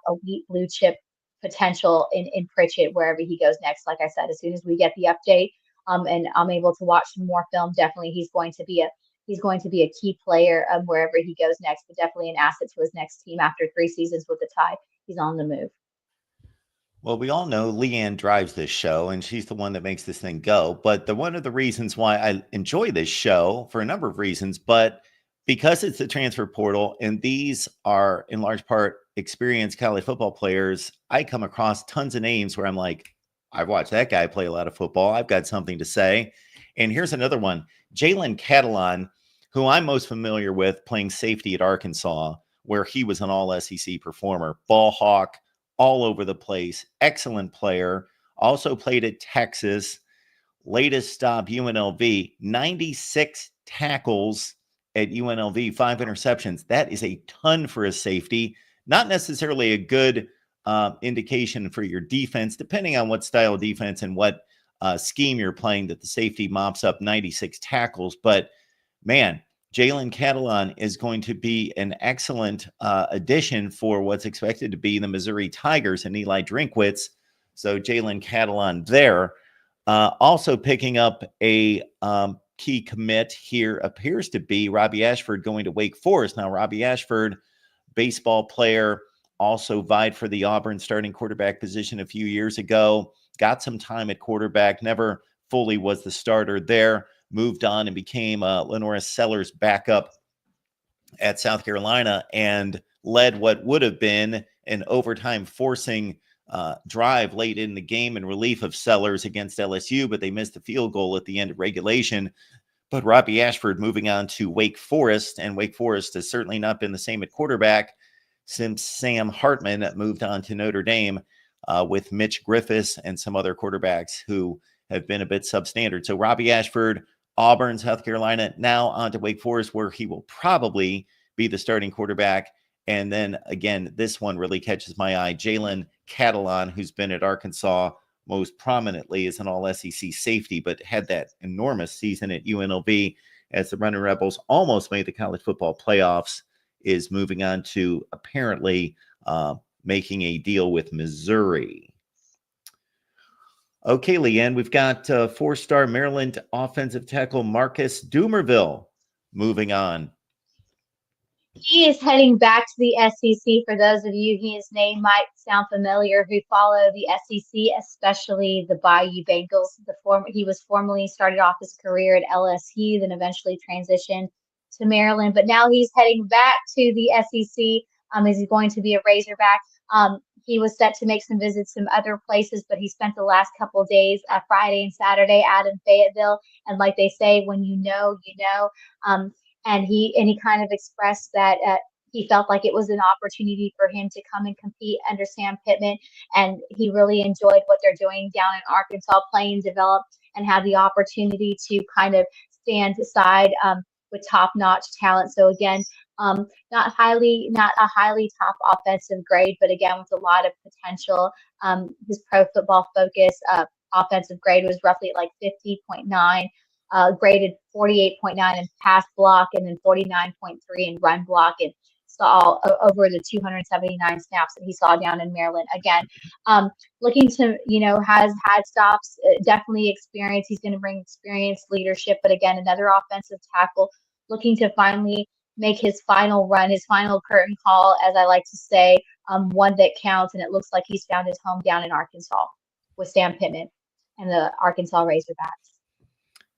elite blue chip potential in Pritchett wherever he goes next. Like I said, as soon as we get the update, and I'm able to watch some more film, definitely he's going to be a key player wherever he goes next, but definitely an asset to his next team after 3 seasons with the Tide. He's on the move. Well, we all know Leanne drives this show, and she's the one that makes this thing go. But one of the reasons why I enjoy this show, for a number of reasons, but because it's the transfer portal, and these are in large part experienced college football players, I come across tons of names where I'm like, I've watched that guy play a lot of football. I've got something to say. And here's another one, Jalen Catalon, who I'm most familiar with playing safety at Arkansas, where he was an all SEC performer, ball hawk, all over the place, excellent player, also played at Texas, latest stop UNLV, 96 tackles at UNLV, 5 interceptions. That is a ton for a safety, not necessarily a good indication for your defense, depending on what style of defense and what scheme you're playing, that the safety mops up 96 tackles. But man, Jalen Catalon is going to be an excellent addition for what's expected to be the Missouri Tigers and Eli Drinkwitz. So Jalen Catalon there. Also picking up a key commit here appears to be Robbie Ashford going to Wake Forest. Now, Robbie Ashford, baseball player, also vied for the Auburn starting quarterback position a few years ago, got some time at quarterback, never fully was the starter there, moved on and became Lenora Sellers' backup at South Carolina and led what would have been an overtime forcing drive late in the game in relief of Sellers against LSU, but they missed the field goal at the end of regulation. But Robbie Ashford moving on to Wake Forest, and Wake Forest has certainly not been the same at quarterback since Sam Hartman moved on to Notre Dame with Mitch Griffiths and some other quarterbacks who have been a bit substandard. So Robbie Ashford, Auburn, South Carolina, now on to Wake Forest, where he will probably be the starting quarterback. And then again, this one really catches my eye. Jalen Catalon, who's been at Arkansas most prominently as an all-SEC safety, but had that enormous season at UNLV as the Running Rebels almost made the college football playoffs, is moving on to apparently making a deal with Missouri. Okay, Leanne, we've got four-star Maryland offensive tackle Marcus Dumerville moving on. He is heading back to the SEC. For those of you, his name might sound familiar, who follow the SEC, especially the Bayou Bengals. He was formerly started off his career at LSU, then eventually transitioned to Maryland. But now he's heading back to the SEC. Is he going to be a Razorback? He was set to make some visits some other places, but he spent the last couple of days, Friday and Saturday, out in Fayetteville. And like they say, when you know, you know. And he kind of expressed that he felt like it was an opportunity for him to come and compete under Sam Pittman. And he really enjoyed what they're doing down in Arkansas, playing, develop, and have the opportunity to kind of stand aside with top-notch talent. So again, not a highly top offensive grade, but again, with a lot of potential. His pro football focus offensive grade was roughly like 50.9. Graded 48.9 in pass block and then 49.3 in run block, and saw over the 279 snaps that he saw down in Maryland. Again, looking to, has had stops, definitely experience. He's going to bring experience, leadership, but again, another offensive tackle looking to finally make his final run, his final curtain call, as I like to say, one that counts. And it looks like he's found his home down in Arkansas with Sam Pittman and the Arkansas Razorbacks.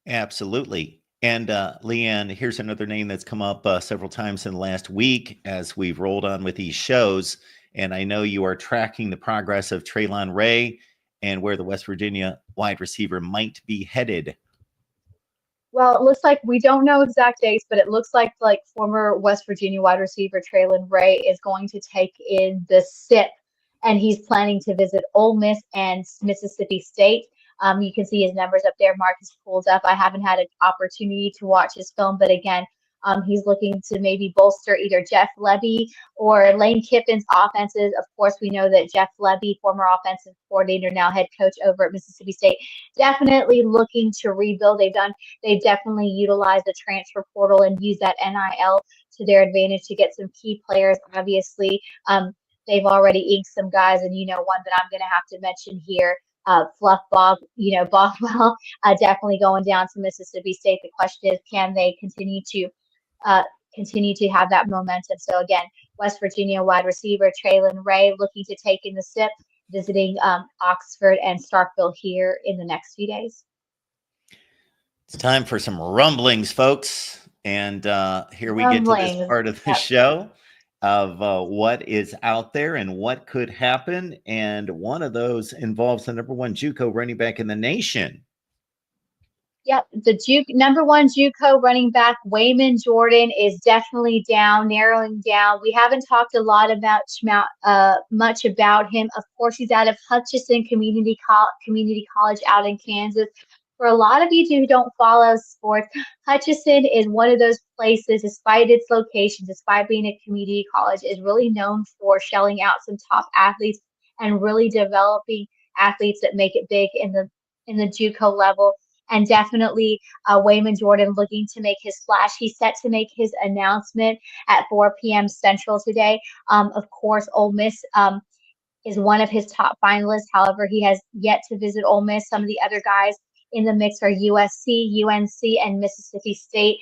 Absolutely. And Leanne, here's another name that's come up several times in the last week as we've rolled on with these shows. And I know you are tracking the progress of Traylon Ray and where the West Virginia wide receiver might be headed. Well, it looks like we don't know exact dates, but it looks like former West Virginia wide receiver Traylon Ray is going to take in the SIP, and he's planning to visit Ole Miss and Mississippi State. You can see his numbers up there. Marcus pulls up. I haven't had an opportunity to watch his film, but again, He's looking to maybe bolster either Jeff Lebby or Lane Kiffin's offenses. Of course, we know that Jeff Lebby, former offensive coordinator, now head coach over at Mississippi State, definitely looking to rebuild. They've definitely utilized the transfer portal and used that NIL to their advantage to get some key players. Obviously, they've already inked some guys, and one that I'm going to have to mention here, Fluff Bothwell, definitely going down to Mississippi State. The question is, can they continue to have that momentum? So again, West Virginia wide receiver Traylon Ray looking to take in the SIP, visiting Oxford and Starkville here in the next few days. It's time for some rumblings, folks. And here we get to this part of the show of what is out there and what could happen. And one of those involves the number one JUCO running back in the nation. Yep, the number one JUCO running back, Wayman Jordan, is definitely narrowing down. We haven't talked a lot about much about him. Of course, he's out of Hutchinson Community College out in Kansas. For a lot of you who don't follow sports, Hutchinson is one of those places, despite its location, despite being a community college, is really known for shelling out some top athletes and really developing athletes that make it big in the JUCO level. And definitely Wayman Jordan looking to make his splash. He's set to make his announcement at 4 p.m. Central today. Of course, Ole Miss is one of his top finalists. However, he has yet to visit Ole Miss. Some of the other guys in the mix are USC, UNC, and Mississippi State.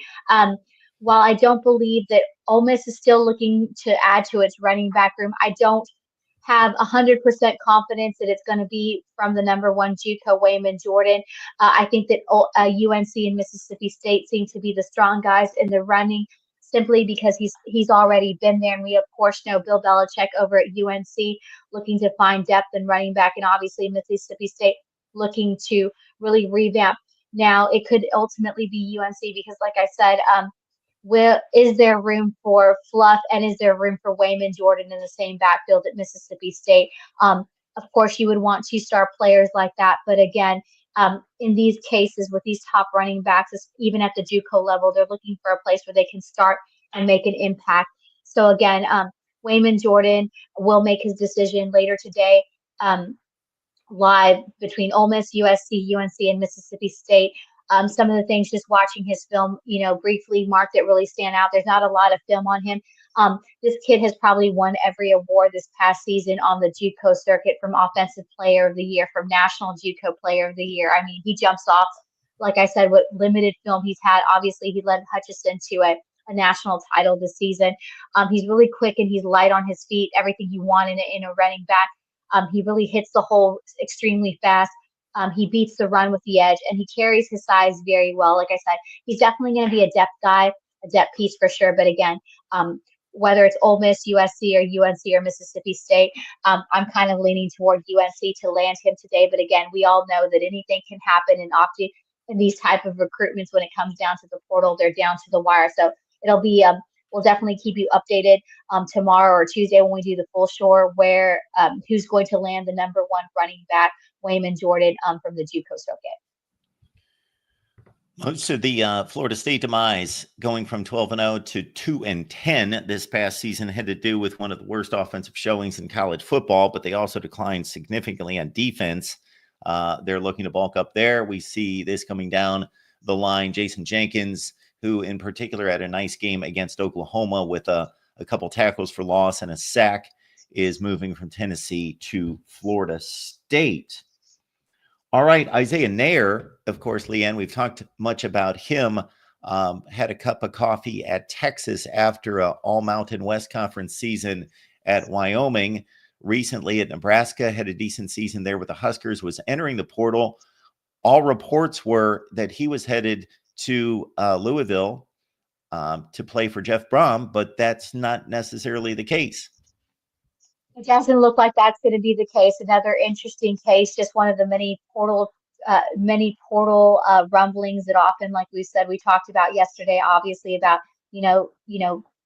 While I don't believe that Ole Miss is still looking to add to its running back room, I don't have 100% confidence that it's going to be from the number one JUCO, Wayman Jordan. I think that UNC and Mississippi State seem to be the strong guys in the running, simply because he's already been there. And we, of course, know Bill Belichick over at UNC looking to find depth in running back, and obviously Mississippi State looking to really revamp. Now, it could ultimately be UNC because, like I said, is there room for Fluff and is there room for Wayman Jordan in the same backfield at Mississippi State? Of course, you would want 2-star players like that. But again, in these cases with these top running backs, even at the JUCO level, they're looking for a place where they can start and make an impact. So again, Wayman Jordan will make his decision later today, live between Ole Miss, USC, UNC, and Mississippi State. Some of the things, just watching his film, briefly, Mark, that really stand out. There's not a lot of film on him. This kid has probably won every award this past season on the JUCO circuit, from Offensive Player of the Year, from National JUCO Player of the Year. I mean, he jumps off, like I said, what limited film he's had. Obviously, he led Hutchinson to a national title this season. He's really quick and he's light on his feet, everything you want in a running back. He really hits the hole extremely fast. He beats the run with the edge, and he carries his size very well. Like I said, he's definitely going to be a depth guy, a depth piece for sure. But again, whether it's Ole Miss, USC, or UNC, or Mississippi State, I'm kind of leaning toward UNC to land him today. But again, we all know that anything can happen in these type of recruitments. When it comes down to the portal, they're down to the wire. So it'll be we'll definitely keep you updated tomorrow or Tuesday when we do the full show, where who's going to land the number one running back, Wayman Jordan, from the JUCO circuit. Most of the Florida State demise, going from 12-0 to 2-10 this past season, had to do with one of the worst offensive showings in college football, but they also declined significantly on defense. They're looking to bulk up there. We see this coming down the line. Jason Jenkins, who in particular had a nice game against Oklahoma with a couple tackles for loss and a sack, is moving from Tennessee to Florida State. All right, Isaiah Nair, of course, Leanne, we've talked much about him. Had a cup of coffee at Texas after an All-Mountain West Conference season at Wyoming. Recently at Nebraska, had a decent season there with the Huskers, was entering the portal. All reports were that he was headed to Louisville to play for Jeff Brom, but that's not necessarily the case. It doesn't look like that's going to be the case. Another interesting case, just one of the many portal rumblings that often, like we said, we talked about yesterday, obviously, about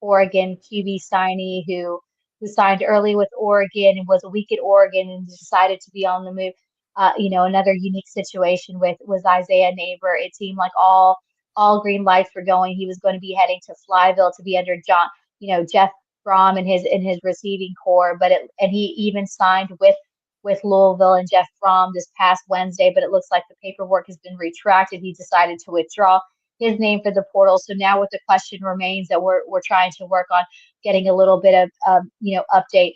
Oregon QB signee who signed early with Oregon and was a week at Oregon and decided to be on the move. Another unique situation with was Isaiah Neighbor. It seemed like all all green lights were going. He was going to be heading to Flyville to be under Jeff Brom in his receiving core, and he even signed with Louisville and Jeff Brom this past Wednesday, but it looks like the paperwork has been retracted. He decided to withdraw his name for the portal. So now what the question remains that we're trying to work on getting a little bit of update.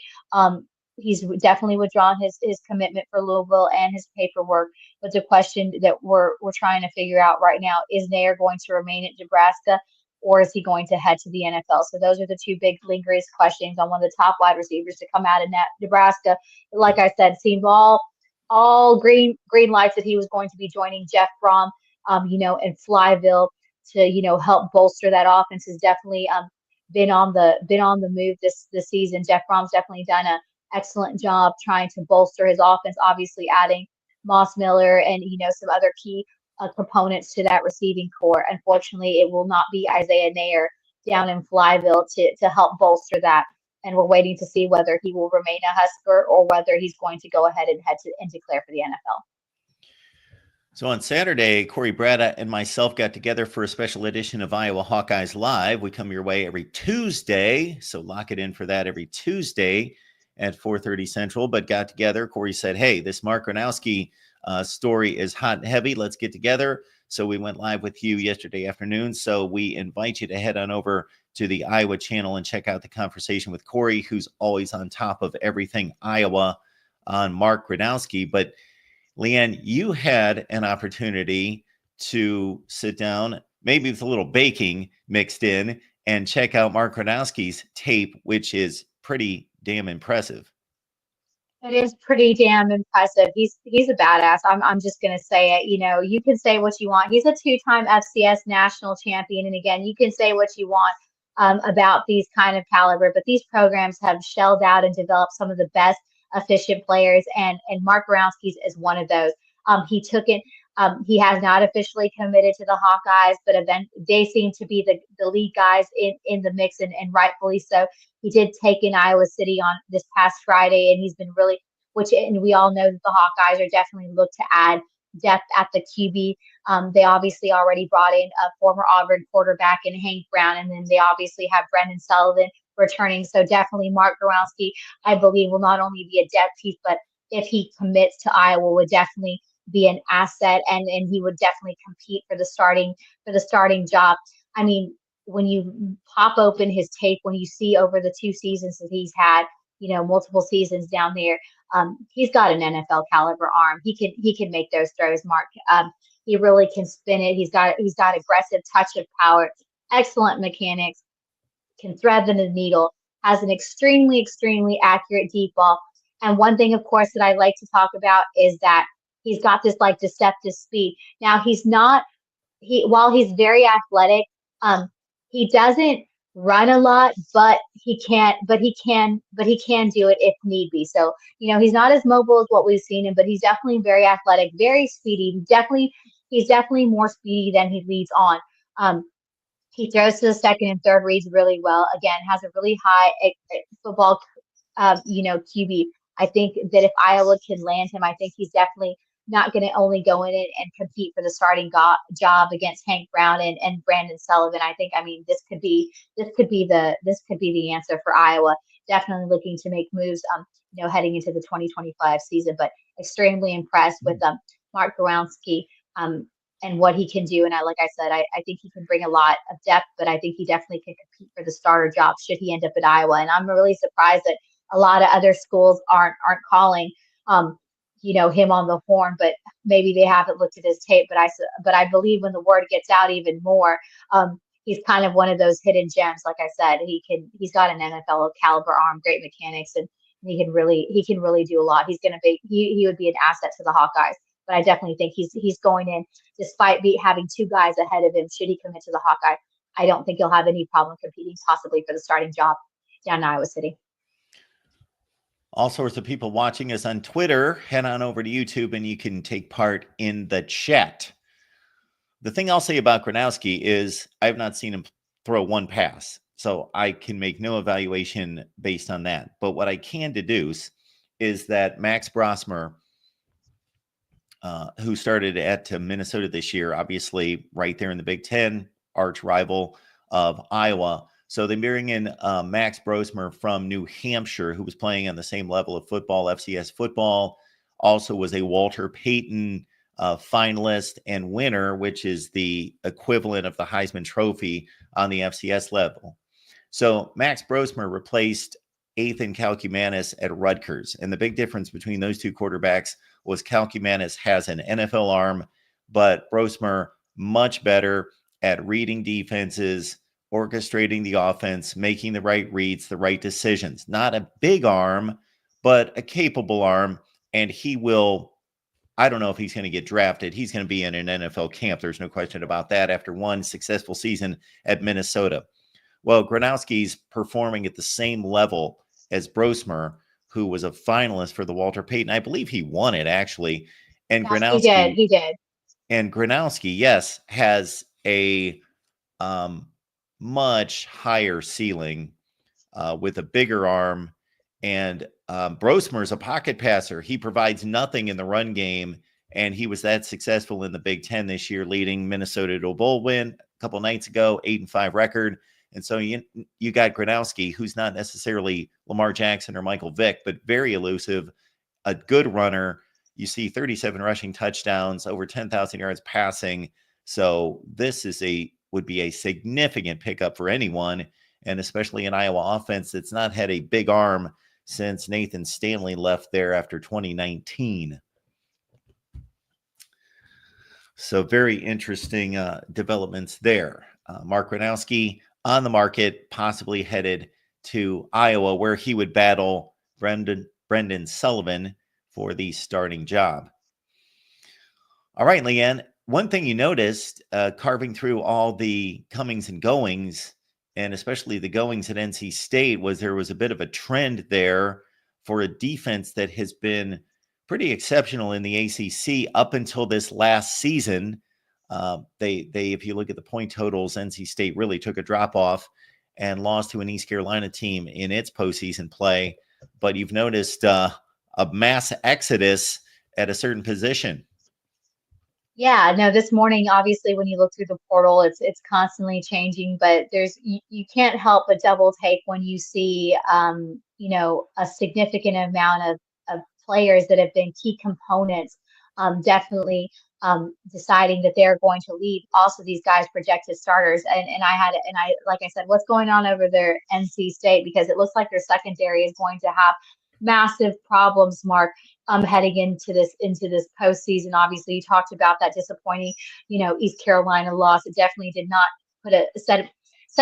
He's definitely withdrawn his commitment for Louisville and his paperwork. But the question that we're trying to figure out right now is Nair going to remain at Nebraska, or is he going to head to the NFL? So those are the two big lingering questions on one of the top wide receivers to come out of Nebraska. Like I said, seemed all green lights that he was going to be joining Jeff Brom, in Flyville to help bolster that offense. Has definitely been on the move this season. Jeff Brom's definitely done an excellent job trying to bolster his offense. Obviously, adding Moss Miller and some other key components to that receiving core. Unfortunately, it will not be Isaiah Nair down in Flyville to help bolster that. And we're waiting to see whether he will remain a Husker or whether he's going to go ahead and declare for the NFL. So on Saturday, Corey Brada and myself got together for a special edition of Iowa Hawkeyes Live. We come your way every Tuesday, so lock it in for that every Tuesday at 4:30 Central. But got together. Corey said, hey, this Mark Gronowski story is hot and heavy. Let's get together. So we went live with you yesterday afternoon. So we invite you to head on over to the Iowa channel and check out the conversation with Corey, who's always on top of everything Iowa on Mark Gronowski. But Leanne, you had an opportunity to sit down, maybe with a little baking mixed in, and check out Mark Gronowski's tape, which is pretty damn impressive. It is pretty damn impressive. He's a badass. I'm just gonna say it. You can say what you want. He's a two-time FCS national champion, and again, you can say what you want about these kind of caliber, but these programs have shelled out and developed some of the best efficient players, and Mark Gronowski's is one of those. He took it. He has not officially committed to the Hawkeyes, but they seem to be the lead guys in the mix, and rightfully so. He did take in Iowa City on this past Friday, and he's been really, and we all know that the Hawkeyes are definitely look to add depth at the QB. They obviously already brought in a former Auburn quarterback in Hank Brown, and then they obviously have Brendan Sullivan returning. So definitely Mark Gronowski, I believe, will not only be a depth piece, but if he commits to Iowa, would definitely be an asset, and he would definitely compete for the starting job. I mean, when you pop open his tape, when you see over the 2 seasons that he's had, multiple seasons down there, he's got an NFL caliber arm. He can make those throws, Mark. He really can spin it. He's got aggressive touch of power, excellent mechanics, can thread the needle, has an extremely, extremely accurate deep ball. And one thing, of course, that I like to talk about is that he's got this like deceptive speed. Now while he's very athletic, he doesn't run a lot, but he can do it if need be. So, he's not as mobile as what we've seen him, but he's definitely very athletic, very speedy. He's definitely more speedy than he leads on. He throws to the second and third reads really well. Again, has a really high football, QB. I think that if Iowa can land him, I think he's definitely not going to only go in and compete for the starting job against Hank Brown and Brandon Sullivan. This could be the answer for Iowa. Definitely looking to make moves, heading into the 2025 season. But extremely impressed with Mark Gronowski and what he can do. And like I said, I think he can bring a lot of depth, but I think he definitely can compete for the starter job should he end up at Iowa. And I'm really surprised that a lot of other schools aren't calling him on the horn, but maybe they haven't looked at his tape. But I believe when the word gets out even more, he's kind of one of those hidden gems. Like I said, he's got an NFL caliber arm, great mechanics, and he can really do a lot. He would be an asset to the Hawkeyes. But I definitely think he's going in, despite having 2 guys ahead of him. Should he commit to the Hawkeye, I don't think he'll have any problem competing possibly for the starting job down in Iowa City. All sorts of people watching us on Twitter. Head on over to YouTube and you can take part in the chat. The thing I'll say about Gronowski is I have not seen him throw one pass, so I can make no evaluation based on that. But what I can deduce is that Max Brosmer who started at Minnesota this year, obviously right there in the Big Ten, arch rival of Iowa. So they bring in Max Brosmer from New Hampshire, who was playing on the same level of football, FCS football, also was a Walter Payton finalist and winner, which is the equivalent of the Heisman Trophy on the FCS level. So Max Brosmer replaced Ethan Kalkumanis at Rutgers. And the big difference between those two quarterbacks was Kalkumanis has an NFL arm, but Brosmer much better at reading defenses, orchestrating the offense, making the right reads, the right decisions. Not a big arm, but a capable arm. And he will, I don't know if he's going to get drafted. He's going to be in an NFL camp. There's no question about that after one successful season at Minnesota. Well, Gronowski's performing at the same level as Brosmer, who was a finalist for the Walter Payton. I believe he won it, actually. And Yes, Gronowski, he did. And Gronowski, yes, has a much higher ceiling with a bigger arm. And Brosmer's a pocket passer. He provides nothing in the run game, and he was that successful in the Big Ten this year, leading Minnesota to a bowl win a couple nights ago, 8-5 record. And so you got Gronowski, who's not necessarily Lamar Jackson or Michael Vick, but very elusive, a good runner. You see 37 rushing touchdowns, over 10,000 yards passing. So this would be a significant pickup for anyone, and especially an Iowa offense that's not had a big arm since Nathan Stanley left there after 2019. So very interesting developments there. Mark Gronowski on the market, possibly headed to Iowa, where he would battle Brendan Sullivan for the starting job. All right, Leanne, one thing you noticed carving through all the comings and goings, and especially the goings at NC State, was there was a bit of a trend there for a defense that has been pretty exceptional in the ACC up until this last season. If you look at the point totals, NC State really took a drop off and lost to an East Carolina team in its postseason play. But you've noticed a mass exodus at a certain position. Yeah, no, this morning, obviously, when you look through the portal, it's constantly changing, but you can't help but double take when you see a significant amount of players that have been key components, definitely deciding that they're going to leave. Also, these guys projected starters, and I like I said, what's going on over there, NC State, because it looks like their secondary is going to have massive problems, Mark, heading into this postseason. Obviously, you talked about that disappointing, East Carolina loss. It definitely did not put set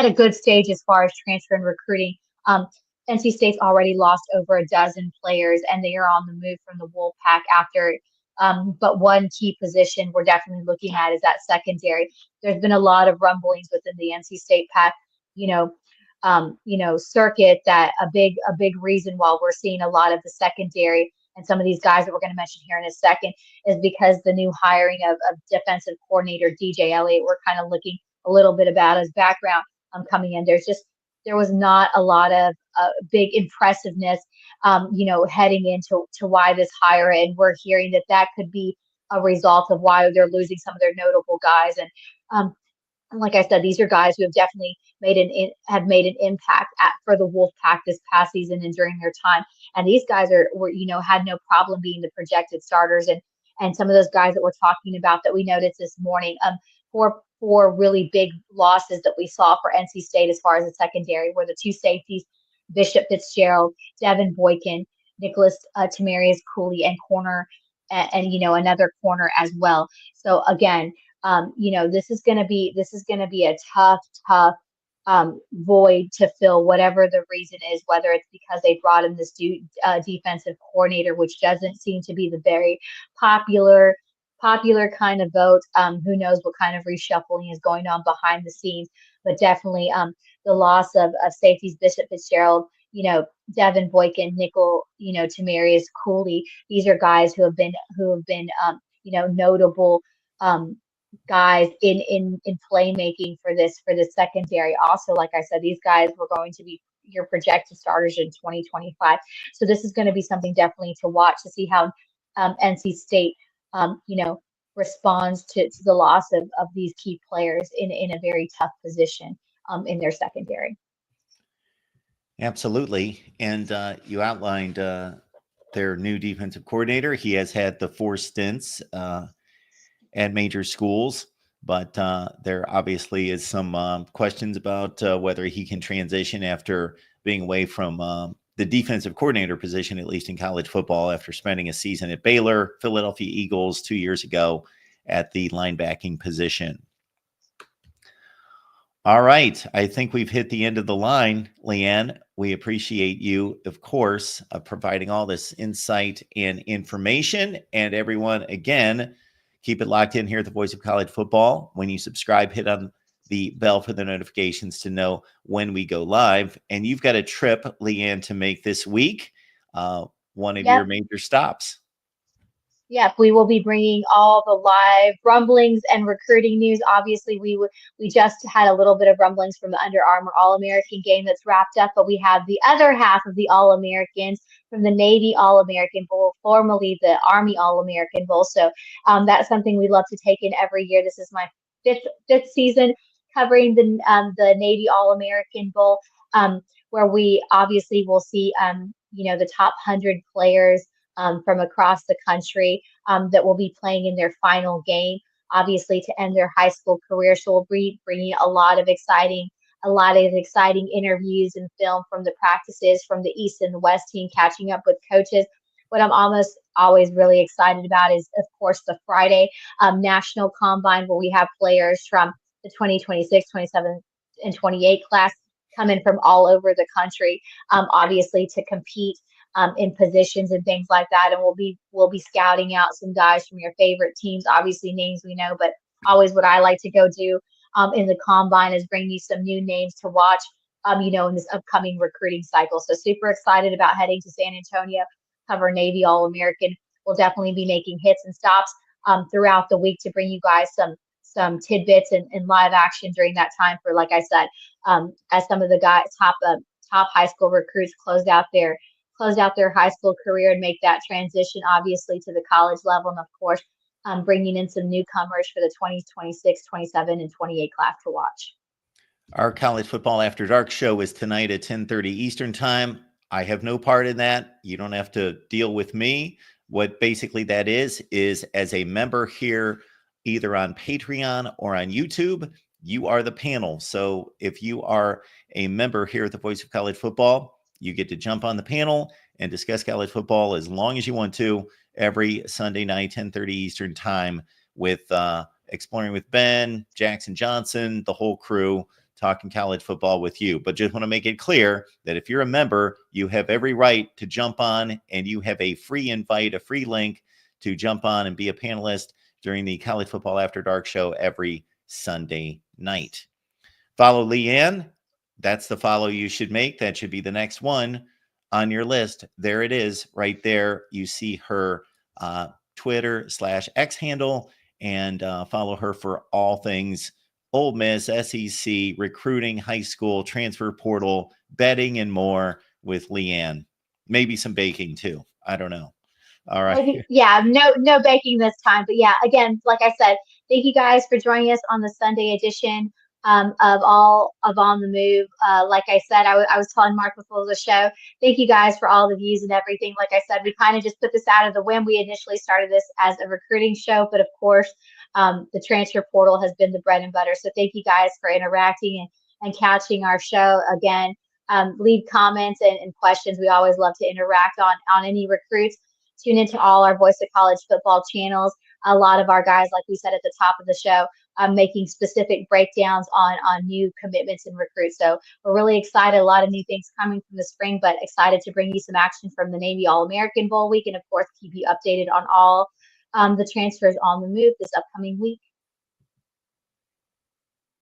a good stage as far as transfer and recruiting. NC State's already lost over a dozen players, and they are on the move from the Wolfpack after. But one key position we're definitely looking at is that secondary. There's been a lot of rumblings within the NC State pack, circuit, that a big reason why we're seeing a lot of the secondary and some of these guys that we're going to mention here in a second is because the new hiring of defensive coordinator DJ Elliott. We're kind of looking a little bit about his background coming in. There was not a lot of big impressiveness, heading into why this hire, and we're hearing that could be a result of why they're losing some of their notable guys. And like I said, these are guys who have definitely made an impact for the Wolfpack this past season and during their time. And these guys had no problem being the projected starters. And some of those guys that we're talking about that we noticed this morning, four really big losses that we saw for NC State as far as the secondary were the two safeties, Bishop Fitzgerald, Devin Boykin, Nicholas Tamarius Cooley, and corner, and another corner as well. So again, this is going to be a tough void to fill, whatever the reason is, whether it's because they brought in this defensive coordinator, which doesn't seem to be the very popular kind of vote. Who knows what kind of reshuffling is going on behind the scenes, but definitely the loss of safeties, Bishop Fitzgerald, Devin Boykin, Nickel, Tamarius Cooley. These are guys who have been notable guys in playmaking for this secondary. Also, like I said, these guys were going to be your projected starters in 2025. So this is going to be something definitely to watch to see how NC State you know, responds to the loss of these key players in a very tough position in their secondary. Absolutely. And you outlined their new defensive coordinator. He has had the 4 stints at major schools, but there obviously is some questions about whether he can transition after being away from the defensive coordinator position, at least in college football, after spending a season at Baylor, Philadelphia Eagles 2 years ago at the linebacking position. All right. I think we've hit the end of the line, Leanne. We appreciate you, of course, providing all this insight and information. And everyone, again, keep it locked in here at the Voice of College Football. When you subscribe, hit on the bell for the notifications to know when we go live. And you've got a trip, Leanne, to make this week, one of your major stops. Yep, we will be bringing all the live rumblings and recruiting news. Obviously, we just had a little bit of rumblings from the Under Armour All-American game that's wrapped up, but we have the other half of the All-Americans from the Navy All-American Bowl, formerly the Army All-American Bowl. So that's something we love to take in every year. This is my fifth season covering the Navy All-American Bowl, where we obviously will see the top 100 players from across the country that will be playing in their final game, obviously to end their high school career. So we'll be bringing a lot of exciting interviews and film from the practices from the East and the West team, catching up with coaches. What I'm almost always really excited about is, of course, the Friday National Combine, where we have players from the 2026, 27, and 28 class coming from all over the country, obviously to compete in positions and things like that. And we'll be scouting out some guys from your favorite teams, obviously names we know, but always what I like to go do in the combine is bring you some new names to watch, in this upcoming recruiting cycle. So super excited about heading to San Antonio, cover Navy All-American. We'll definitely be making hits and stops throughout the week to bring you guys some tidbits and live action during that time for, like I said, as some of the guys top high school recruits close out their high school career and make that transition, obviously, to the college level. And of course, bringing in some newcomers for the 2026, 27, and 28 class to watch. Our College Football After Dark show is tonight at 10:30 Eastern Time. I have no part in that. You don't have to deal with me. What basically that is as a member here, either on Patreon or on YouTube, you are the panel. So if you are a member here at the Voice of College Football, you get to jump on the panel and discuss college football as long as you want to every Sunday night, 10:30 Eastern Time, with Exploring with Ben, Jackson Johnson, the whole crew, talking college football with you. But just want to make it clear that if you're a member, you have every right to jump on, and you have a free invite, a free link to jump on and be a panelist during the College Football After Dark show every Sunday night. Follow Leanne. That's the follow you should make. That should be the next one on your list. There it is right there. You see her Twitter/X handle, and follow her for all things Ole Miss, SEC, recruiting, high school, transfer portal, betting, and more with Leanne. Maybe some baking too. I don't know. All right. Maybe, yeah, no baking this time. But yeah, again, like I said, thank you guys for joining us on the Sunday edition of On the Move. Like I said, I was telling Mark before the show, thank you guys for all the views and everything. Like I said, we kind of just put this out of the whim. We initially started this as a recruiting show, but of course, the transfer portal has been the bread and butter. So thank you guys for interacting and catching our show. Again, leave comments and questions. We always love to interact on any recruits. Tune into all our Voice of College Football channels. A lot of our guys, like we said at the top of the show, making specific breakdowns on new commitments and recruits. So we're really excited. A lot of new things coming from the spring, but excited to bring you some action from the Navy All-American Bowl week, and of course keep you updated on all the transfers on the move this upcoming week.